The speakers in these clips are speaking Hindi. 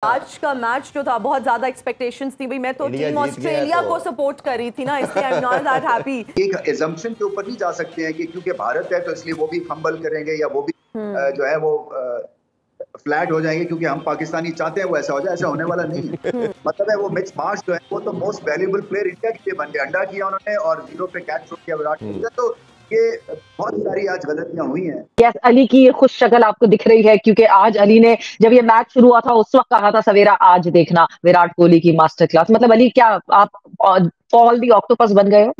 आज का मैच जो था बहुत ज्यादा एक्सपेक्टेशंस थी भाई। मैं तो टीम ऑस्ट्रेलिया को सपोर्ट कर रही थी ना, इसलिए I am not that happy. एक assumption के ऊपर नहीं जा सकते हैं कि क्योंकि भारत है तो इसलिए वो भी फंबल करेंगे या वो भी जो है वो फ्लैट हो जाएंगे क्योंकि हम पाकिस्तानी चाहते हैं वो ऐसा हो जाए। ऐसा होने वाला नहीं है। मतलब है वो मिच मार्श जो है वो तो मोस्ट वैल्यूएबल प्लेयर इंडिया के लिए बन गए। अंडा किया उन्होंने और 0 पे कैच छोड़ दिया विराट कोहली का। तो ये बहुत सारी आज गलतियां हुई हैं। यस, अली की ये खुश शक्ल आपको दिख रही है क्योंकि आज अली ने जब ये मैच शुरू हुआ था उस वक्त कहा था सवेरा आज देखना विराट कोहली की मास्टर क्लास। मतलब अली क्या आप फॉल दी ऑक्टोपस बन गए हो?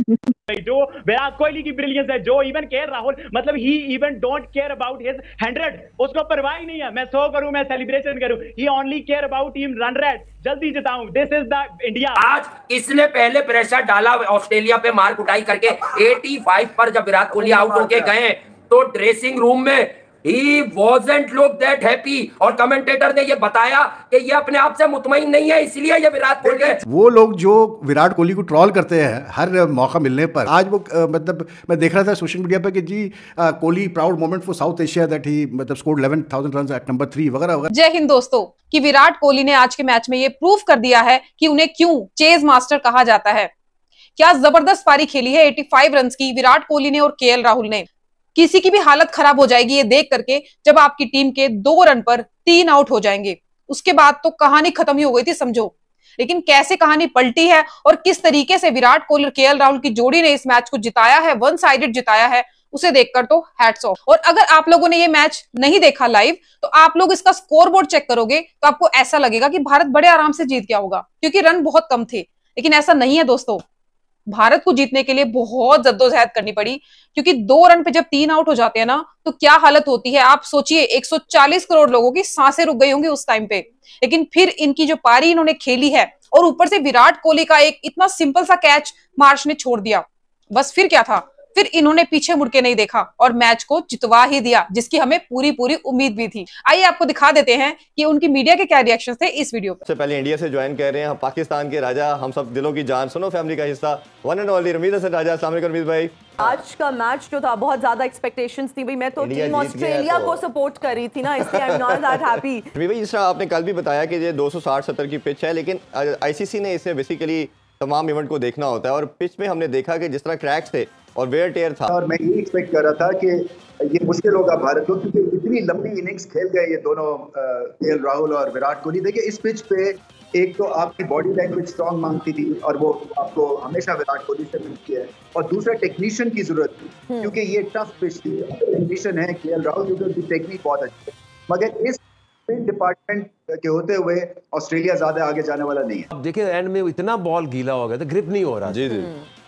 जो विराट कोहली की ब्रिलियंस है, जो इवन केयर राहुल, मतलब he even don't care about his 100, उसको परवाह ही नहीं है मैं 100 करूं, मैं सेलिब्रेशन करूं। He only care about team run rate, जल्दी जिताऊं। This is the India. आज इसने पहले प्रेशर डाला ऑस्ट्रेलिया पे, मार कुटाई करके 85 पर जब विराट कोहली आउट होके गए तो ड्रेसिंग रूम में He wasn't look that happy और कमेंटेटर ने ये बताया कि ये अपने आप से मुतमईन नहीं है, इसलिए ये विराट कोहली। वो लोग जो विराट कोहली को ट्रॉल करते हैं हर मौका मिलने पर, आज वो मतलब मैं देख रहा था सोशल मीडिया पे कि जी Kohli proud moment for South Asia that he मतलब स्कोर्ड 11,000 रन्स एट नंबर 3 वगैरह वगैरह। जय हिंद दोस्तों, कि विराट कोहली ने आज के मैच में ये प्रूव कर दिया है कि उन्हें क्यों चेज मास्टर कहा जाता है। क्या जबरदस्त पारी खेली है 85 रन की विराट कोहली ने और केएल राहुल ने। किसी की भी हालत खराब हो जाएगी ये देख करके जब आपकी टीम के 2 रन पर 3 आउट हो जाएंगे। उसके बाद तो कहानी खत्म ही हो गई थी समझो। लेकिन कैसे कहानी पलटी है और किस तरीके से विराट कोहली और केएल राहुल की जोड़ी ने इस मैच को जिताया है, वन साइडेड जिताया है, उसे देखकर तो हैट्स ऑफ। और अगर आप लोगों ने ये मैच नहीं देखा लाइव तो आप लोग इसका स्कोरबोर्ड चेक करोगे तो आपको ऐसा लगेगा कि भारत बड़े आराम से जीत गया होगा क्योंकि रन बहुत कम थे। लेकिन ऐसा नहीं है दोस्तों, भारत को जीतने के लिए बहुत जद्दोजहद करनी पड़ी क्योंकि 2 रन पे जब 3 आउट हो जाते हैं ना तो क्या हालत होती है आप सोचिए। 140 करोड़ लोगों की सांसें रुक गई होंगी उस टाइम पे। लेकिन फिर इनकी जो पारी इन्होंने खेली है और ऊपर से विराट कोहली का एक इतना सिंपल सा कैच मार्श ने छोड़ दिया, बस फिर क्या था। फिर इन्होंने पीछे मुड़ के नहीं देखा और मैच को जितवा ही दिया जिसकी हमें पूरी उम्मीद भी थी। आइए आपको दिखा देते हैं कि उनकी मीडिया के क्या रिएक्शन थे इस वीडियो पे। सबसे पहले इंडिया से ज्वाइन कर रहे हैं हम पाकिस्तान के राजा, हम सब दिलों की जान, सुनो फैमिली का हिस्सा, one and only Ramiz Hasan Raja. अस्सलाम वालेकुम रमीज भाई। आज का मैच जो था बहुत ज्यादा एक्सपेक्टेशंस थी भाई। मैं तो टीम ऑस्ट्रेलिया को सपोर्ट कर रही थी ना, इसलिए I am not that happy. Rameez भाई जिस तरह आपने कल भी बताया कि ये 260-70 की पिच है, लेकिन आईसीसी ने इसे बेसिकली तमाम इवेंट को देखना होता है और पिच में हमने देखा कि जिस तरह क्रैक्स थे और वेयर टेयर था। और मैं ये एक्सपेक्ट कर रहा था कि ये मुश्किल होगा भारत को क्योंकि इतनी लंबी इनिंग्स खेल गए ये दोनों केएल राहुल और विराट कोहली। देखिए इस पिच पे एक तो आपकी बॉडी लैंग्वेज स्ट्रांग मांगती थी और वो आपको हमेशा विराट कोहली से मिलती है, और दूसरा टेक्नीशियन की जरूरत थी क्योंकि ये टफ पिच थी। टेक्नीशियन है केएल राहुल क्योंकि टेक्निक बहुत अच्छी है, मगर इस डिपार्टमेंट के होते हुए ऑस्ट्रेलिया ज्यादा आगे जाने वाला नहीं है। अब देखिए एंड में इतना बॉल गीला हो गया था, ग्रिप नहीं हो रहा। जी जी।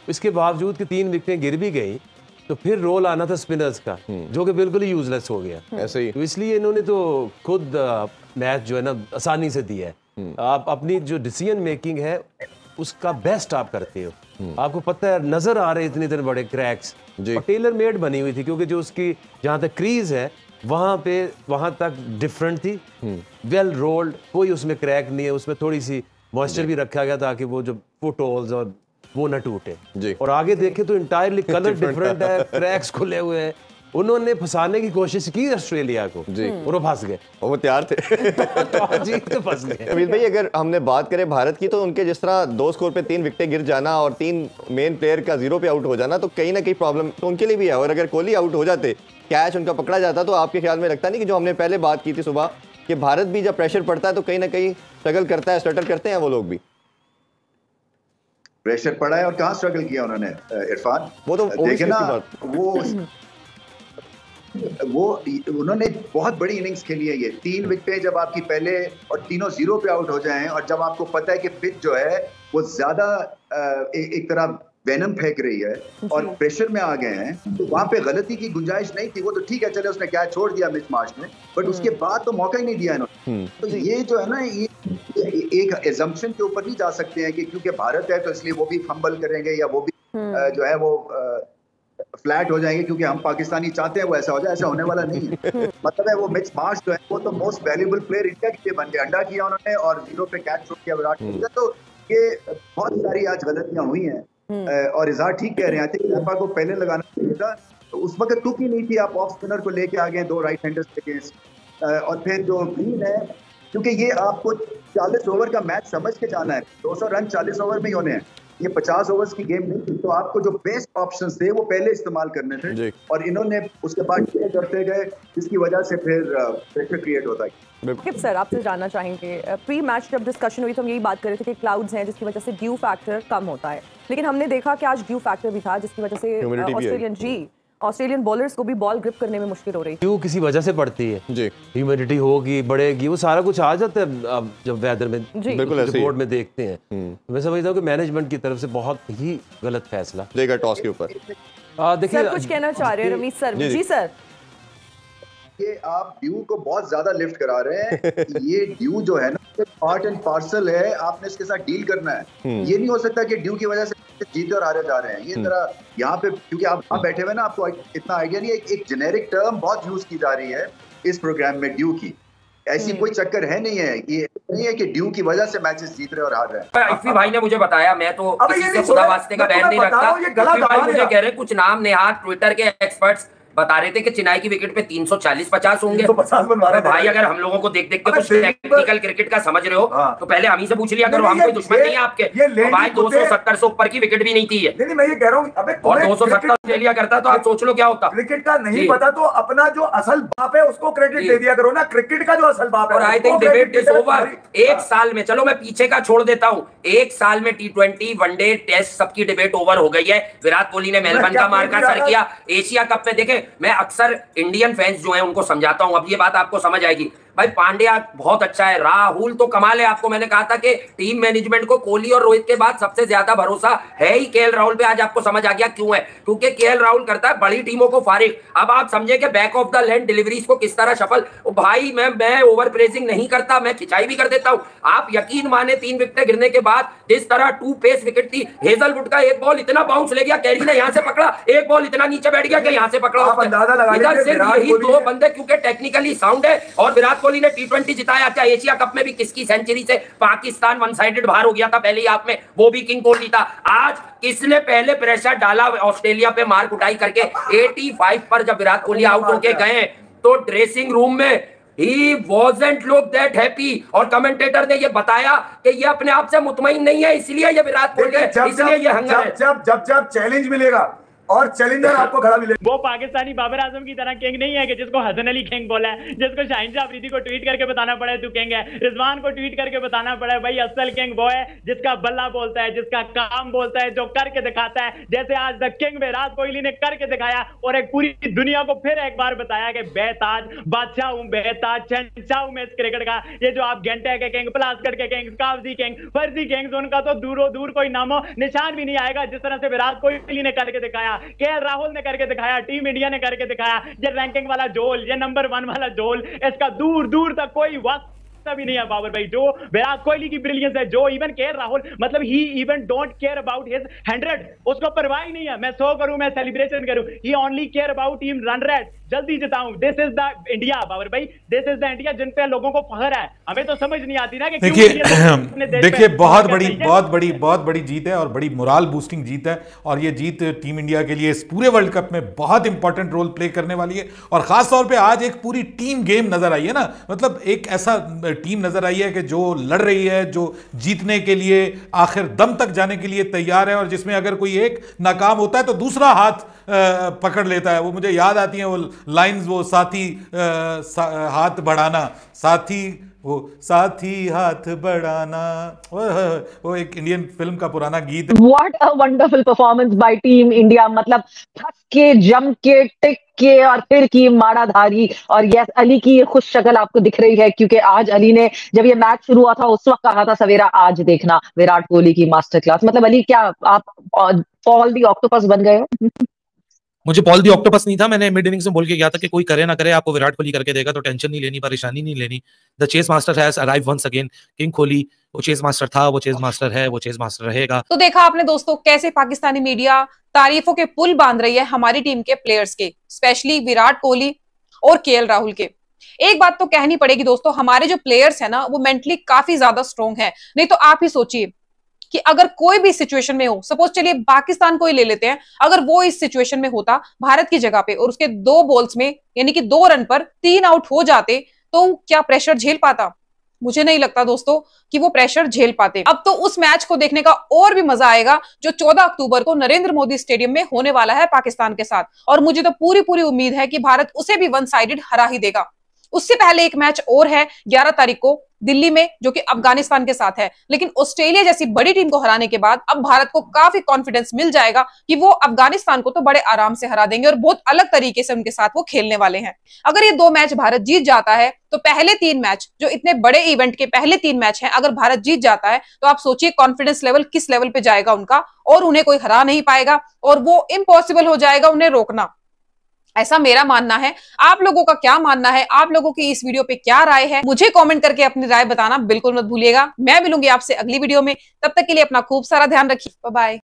इसके बावजूद कि 3 विकेटें गिर भी गई तो फिर रोल आना था स्पिनर्स का जो कि बिल्कुल ही यूजलेस हो गया ऐसे ही। तो इसलिए इन्होंने तो खुद मैच जो है ना आसानी से दिया है। आप अपनी जो डिसीजन मेकिंग है उसका बेस्ट आप करते हो। आपको पता है नजर आ रहे इतने इतने बड़े क्रैक्स और टेलर मेड बनी हुई थी क्योंकि जो उसकी जहाँ तक क्रीज है वहां तक डिफरेंट थी, वेल रोल्ड, कोई उसमें क्रैक नहीं है। उसमें थोड़ी सी मॉइस्चर भी रखा गया ताकि वो जो फुट होल्स और वो न टूटे। और आगे देखे तो इंटायरली कलर डिफरेंट है, क्रैक्स खुले हुए हैं। उन्होंने फंसाने की कोशिश की ऑस्ट्रेलिया को और वो फंस गए और वो तैयार थे तो फंस गए। अमित भाई अगर हमने बात करें भारत की तो उनके जिस तरह 2 स्कोर पे 3 विकेटें गिर जाना और 3 मेन प्लेयर का 0 पे आउट हो जाना तो कहीं ना कहीं प्रॉब्लम तो उनके लिए भी है। और अगर कोहली आउट हो जाते, कैच उनका पकड़ा जाता तो आपके ख्याल में लगता नहीं कि जो हमने पहले बात की थी सुबह कि भारत भी जब प्रेशर पड़ता है तो कहीं ना कहीं स्ट्रगल करता है, स्ट्रगल करते हैं वो लोग भी। प्रेशर पड़ा है और कहाँ स्ट्रगल किया उन्होंने इरफान, वो तो देखे ना वो उन्होंने बहुत बड़ी इनिंग्स खेली है। ये 3 विकेटें जब आपकी पहले और तीनों 0 पे आउट हो जाएं और जब आपको पता है कि पिच जो है वो ज्यादा एक तरह वेनम फेंक रही है और प्रेशर में आ गए हैं तो वहां पे गलती की गुंजाइश नहीं थी। वो तो ठीक है चले उसने क्या छोड़ दिया मिच मार्श ने, बट उसके बाद तो मौका ही नहीं दिया इन्होंने। तो ये जो है ना ये एक assumption के ऊपर नहीं जा सकते हैं कि क्योंकि भारत है तो इसलिए वो भी फंबल करेंगे या वो भी जो है वो फ्लैट हो जाएंगे क्योंकि हम पाकिस्तानी चाहते हैं वो ऐसा हो जाए। ऐसा होने वाला नहीं है। मतलब है वो मिच मार्श जो है वो तो मोस्ट वैल्यूएबल प्लेयर इंडिया के लिए बन गए। अंडा किया उन्होंने और 0 पे कैच छोड़ दिया विराट कोहली का। तो ये बहुत सारी आज गलतियां हुई हैं और इजहार ठीक कह रहे हैं। आई थिंक रैपा को पहले लगाना चाहिए था, तो उस वक्त तुक ही नहीं थी। आप ऑफ स्पिनर को लेके आ गए 2 राइट हैंडर्स के अगेंस्ट और फिर जो ग्रीन है क्योंकि ये आपको 40 ओवर का मैच समझ के जाना है। 200 रन 40 ओवर में ही होने हैं, ये 50 ओवर्स की गेम नहीं थी। तो आपको जो बेस्ट ऑप्शंस थे वो पहले इस्तेमाल करने थे और इन्होंने उसके बाद ये करते गए, जिसकी वजह से फिर प्रेशर क्रिएट होता है। सर आपसे जानना चाहेंगे, प्री मैच जब डिस्कशन हुई तो हम यही बात कर रहे थे कि क्लाउड्स हैं जिसकी वजह से ड्यू फैक्टर कम होता है, लेकिन हमने देखा कि आज ड्यू फैक्टर भी था जिसकी वजह से ऑस्ट्रेलियन बॉलर्स को भी बॉल ग्रिप करने में मुश्किल हो रही है। क्यों किसी वजह से पड़ती है जी, ह्यूमिडिटी होगी, बढ़ेगी, वो सारा कुछ आ जाता है अब जब वेदर में रिपोर्ट में देखते हैं। मैं समझता हूँ कि मैनेजमेंट की तरफ से बहुत ही गलत फैसला देगा टॉस के ऊपर। देखिए कुछ कहना चाह रहे हैं रमीज सर। जी सर, ये आप ड्यू को बहुत ज्यादा लिफ्ट करा रहे हैं। ये ड्यू जो है ना पार्ट एंड पार्सल है, आपने इसके साथ डील करना है। ये नहीं हो सकता कि ड्यू की वजह से जीते और हारे जा रहे हैं। ये तरह यहाँ पे क्योंकि आप वहाँ बैठे हुए ना, आपको इतना आइडिया नहीं है। एक जेनेरिक टर्म बहुत यूज की जा रही है इस प्रोग्राम में, ड्यू की। ऐसी कोई चक्कर है नहीं है, ये नहीं है कि ड्यू की वजह से मैचेस जीत रहे और हार रहे हैं। इफ्फी भाई ने मुझे बताया, मैं तो किसी से खुदा वास्ते का बैन नहीं रखता। इफ्फी भाई मुझे कह रहे कुछ नाम नेहात ट्विटर के एक्सपर्ट्स बता रहे थे कि चेन्नई की विकेट पे 340-50 होंगे। भाई अगर हम लोगों को देख देख के कुछ टेक्निकल क्रिकेट का समझ रहे हो तो पहले हम ही से पूछ लिया करो, हम कोई दुश्मन नहीं है आपके। तो भाई 270 से ऊपर की विकेट भी नहीं थी है। नहीं मैं ये कह रहा हूँ, और 270 ऑस्ट्रेलिया करता तो आप सोच लो क्या होता। क्रिकेट का नहीं पता तो अपना जो असल बाप है उसको क्रेडिट दे दिया करो ना, क्रिकेट का जो असल बाप है। और I think debate is over. एक साल में, चलो मैं पीछे का छोड़ देता हूँ, एक साल में T20 वनडे टेस्ट सबकी डिबेट ओवर हो गई है। विराट कोहली ने मेलबर्न का मार्का सर किया। एशिया कप में देखे, मैं अक्सर इंडियन फैंस जो हैं उनको समझाता हूं, अब ये बात आपको समझ आएगी। भाई पांड्या बहुत अच्छा है, राहुल तो कमाल है। आपको मैंने कहा था कि टीम मैनेजमेंट को कोहली और रोहित के बाद सबसे ज्यादा भरोसा है ही केएल राहुल पे। आज आपको समझ आ गया क्यों है, क्योंकि केएल राहुल करता है बड़ी टीमों को फारिग। अब आप समझे कि back of the land deliveries को किस तरह सफल। भाई मैं ओवर प्रेसिंग नहीं करता, मैं खिंचाई भी कर देता हूं। आप यकीन माने 3 विकेट गिरने के बाद जिस तरह 2 पेस विकेट थी, हेजलवुड का एक बॉल इतना बाउंस ले गया, कैरी ने यहां से पकड़ा, एक बॉल इतना नीचे बैठ गया कि यहां से पकड़ा। इधर सिर्फ यही 2 बंदे क्योंकि टेक्निकली साउंड है। और विराट कोहली ने T20 जिताया। अच्छा, एशिया कप में भी किसकी सेंचुरी से पाकिस्तान वन साइडेड बाहर हो गया था पहले ही हाफ में, वो भी किंग कोहली था। आज किसने पहले प्रेशर डाला ऑस्ट्रेलिया पे मार्क उठाई करके 85 पर जब विराट कोहली आउट होके गए तो ड्रेसिंग रूम में ही wasn't look that happy। और कमेंटेटर ने ये बताया कि ये अपने आप से मुतमईन नहीं है, इसलिए ये विराट कोहली है, इसलिए ये हंगर है। जब चैलेंज मिलेगा और चैलेंजर आपको खड़ा मिलेगा। वो पाकिस्तानी बाबर आजम की तरह किंग नहीं है कि जिसको हसन अली किंग बोला है, जिसको शाहीन शाह अफरीदी को ट्वीट करके बताना पड़ा है तू किंग है, रिजवान को ट्वीट करके बताना पड़ा है भाई असल किंग वो है जिसका बल्ला बोलता है, जिसका काम बोलता है, जो करके दिखाता है। जैसे आज द किंग विराट कोहली ने करके दिखाया और एक पूरी दुनिया को फिर एक बार बताया कि बेताज बादशाह हूं, बेताज शहंशाह हूं मैं इस क्रिकेट का। ये जो आप घंटे के किंग, प्लास्कट के किंग, कावजी किंग, फर्जी किंग, उनका तो दूरों दूर कोई नामो निशान भी नहीं आएगा जिस तरह से विराट कोहली ने करके दिखाया, केएल राहुल ने करके दिखाया, टीम इंडिया ने करके दिखाया। ये रैंकिंग वाला जोल, ये नंबर 1 वाला जोल, इसका दूर दूर तक कोई वक्त भी नहीं है बाबर भाई। जो विराट कोहली की ब्रिलियंस है, जो इवन केएल राहुल मतलब he even don't care about his 100, उसको परवाह ही नहीं है। मैं 100 करूं, मैं सेलिब्रेशन करूं, he only care about team run rate, जल्दी जिताऊं। This is the India Babar भाई, दिस इज द इंडिया जिन पे लोगों को फख्र है। हमें तो समझ नहीं आती ना कि देखिए बहुत बड़ी जीत है और बड़ी मोरल बूस्टिंग जीत है। और ये जीत टीम इंडिया के लिए इस पूरे वर्ल्ड कप में बहुत इंपॉर्टेंट रोल प्ले करने वाली है। और खास तौर पे आज एक पूरी टीम गेम नजर आई है ना, मतलब एक ऐसा टीम नजर आई है कि जो लड़ रही है, जो जीतने के लिए आखिर दम तक जाने के लिए तैयार है, और जिसमें अगर कोई एक नाकाम होता है तो दूसरा हाथ पकड़ लेता है। वो मुझे याद आती है वो लाइंस, वो साथी हाथ बढ़ाना, साथी हाथ बढ़ाना, वो एक इंडियन फिल्म का पुराना गीत। What a wonderful performance by team India, मतलब थक के, जम के, टिक के और फिर की माड़ाधारी। और यस, अली की ये खुश शक्ल आपको दिख रही है क्योंकि आज अली ने जब ये मैच शुरू हुआ था उस वक्त कहा था सवेरा आज देखना विराट कोहली की मास्टर क्लास। मतलब अली क्या आप पॉल दी ऑक्टोपस बन गए हो? मुझे पॉल दी ऑक्टोपस नहीं था, मैंने मिड इनिंग्स में बोल के गया था कि कोई करे ना करे आपको विराट कोहली करके देगा, तो टेंशन नहीं लेनी, परेशानी नहीं लेनी। The chess master has arrived once again. King Kohli वो चेस मास्टर था, वो चेस मास्टर है, वो चेस मास्टर रहेगा। तो देखा आपने दोस्तों कैसे पाकिस्तानी मीडिया तारीफों के पुल बांध रही है हमारी टीम के प्लेयर्स के, स्पेशली विराट कोहली और केएल राहुल के। एक बात तो कहनी पड़ेगी दोस्तों, हमारे जो प्लेयर्स है ना वो मेंटली काफी ज्यादा स्ट्रॉन्ग है। नहीं तो आप ही सोचिए कि अगर कोई भी सिचुएशन में हो, सपोज चलिए पाकिस्तान को ही ले लेते हैं, अगर वो इस सिचुएशन में होता भारत की जगह पे और उसके 2 बॉल्स में यानी कि 2 रन पर 3 आउट हो जाते तो क्या प्रेशर झेल पाता? मुझे नहीं लगता दोस्तों कि वो प्रेशर झेल पाते। अब तो उस मैच को देखने का और भी मजा आएगा जो 14 अक्टूबर को नरेंद्र मोदी स्टेडियम में होने वाला है पाकिस्तान के साथ, और मुझे तो पूरी उम्मीद है कि भारत उसे भी वन साइडेड हरा ही देगा। उससे पहले एक मैच और है 11 तारीख को दिल्ली में, जो कि अफगानिस्तान के साथ है। लेकिन ऑस्ट्रेलिया जैसी बड़ी टीम को हराने के बाद अब भारत को काफी कॉन्फिडेंस मिल जाएगा कि वो अफगानिस्तान को तो बड़े आराम से हरा देंगे और बहुत अलग तरीके से उनके साथ वो खेलने वाले हैं। अगर ये 2 मैच भारत जीत जाता है तो पहले 3 मैच, जो इतने बड़े इवेंट के पहले 3 मैच हैं, अगर भारत जीत जाता है तो आप सोचिए कॉन्फिडेंस लेवल किस लेवल पे जाएगा उनका, और उन्हें कोई हरा नहीं पाएगा और वो इम्पॉसिबल हो जाएगा उन्हें रोकना। ऐसा मेरा मानना है। आप लोगों का क्या मानना है? आप लोगों की इस वीडियो पे क्या राय है? मुझे कमेंट करके अपनी राय बताना बिल्कुल मत भूलिएगा। मैं मिलूंगी आपसे अगली वीडियो में, तब तक के लिए अपना खूब सारा ध्यान रखिए। Bye bye.